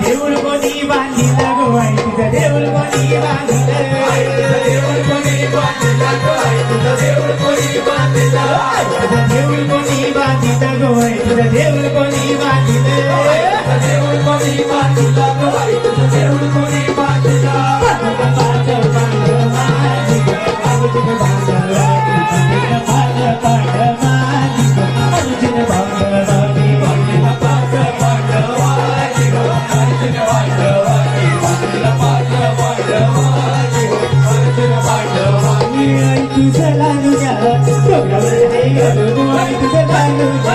देऊळ कोणी बांधिला गो आई तुझं देऊळ कोणी बांधिलं देऊळ कोणी बांधिला गो आई तुझं देऊळ कोणी बांधिला तुझं देऊळ कोणी बांधिलं गो आई तुझं देऊळ कोणी बांधिलं देऊळ कोणी बांधिला गो आई तुझं देऊळ कोणी बांधिला तुझं लालू